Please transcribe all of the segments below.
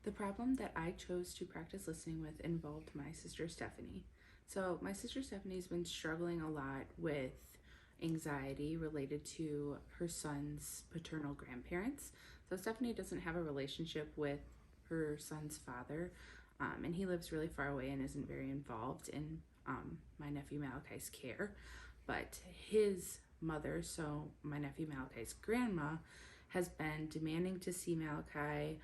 The problem that I chose to practice listening with involved my sister Stephanie. So, my sister Stephanie's been struggling a lot with anxiety related to her son's paternal grandparents. So, Stephanie doesn't have a relationship with her son's father, and he lives really far away and isn't very involved in my nephew Malachi's care. But his mother, so my nephew Malachi's grandma, has been demanding to see Malachi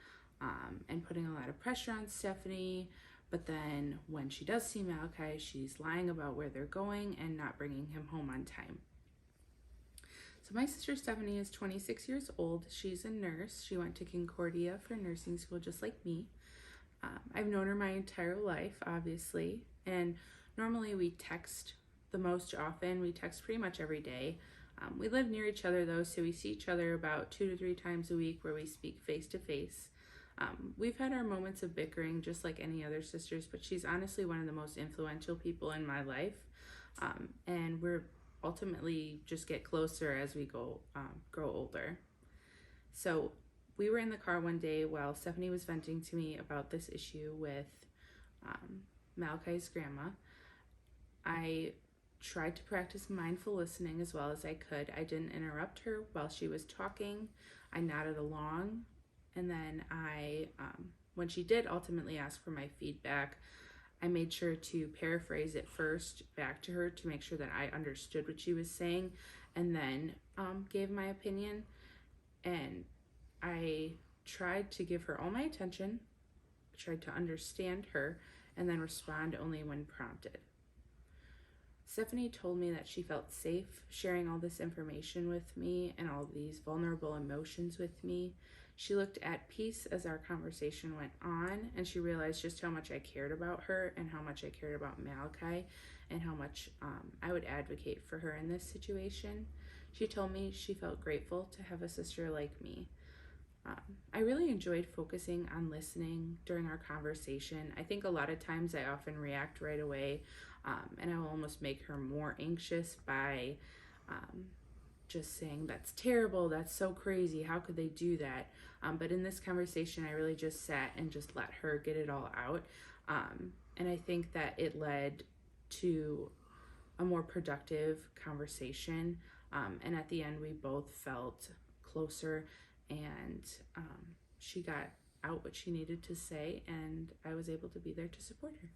and putting a lot of pressure on Stephanie. But then when she does see Malachi, she's lying about where they're going and not bringing him home on time. So my sister Stephanie is 26 years old. She's a nurse. She went to Concordia for nursing school just like me. I've known her my entire life, obviously, and normally we text the most often. We text pretty much every day. We live near each other though, so we see each other about 2 to 3 times a week where we speak face to face. We've had our moments of bickering just like any other sisters, but she's honestly one of the most influential people in my life. And we're ultimately just get closer as we grow older. So we were in the car one day while Stephanie was venting to me about this issue with Malachi's grandma. I tried to practice mindful listening as well as I could. I didn't interrupt her while she was talking. I nodded along, and then when she did ultimately ask for my feedback, I made sure to paraphrase it first back to her to make sure that I understood what she was saying, and then gave my opinion. And I tried to give her all my attention, tried to understand her, and then respond only when prompted. Stephanie told me that she felt safe sharing all this information with me and all these vulnerable emotions with me. She looked at peace as our conversation went on, and she realized just how much I cared about her and how much I cared about Malachi and how much I would advocate for her in this situation. She told me she felt grateful to have a sister like me. I really enjoyed focusing on listening during our conversation. I think a lot of times I often react right away, and I will almost make her more anxious by just saying, "That's terrible, that's so crazy, how could they do that?" But in this conversation, I really just sat and just let her get it all out. And I think that it led to a more productive conversation. And at the end, we both felt closer, and she got out what she needed to say, and I was able to be there to support her.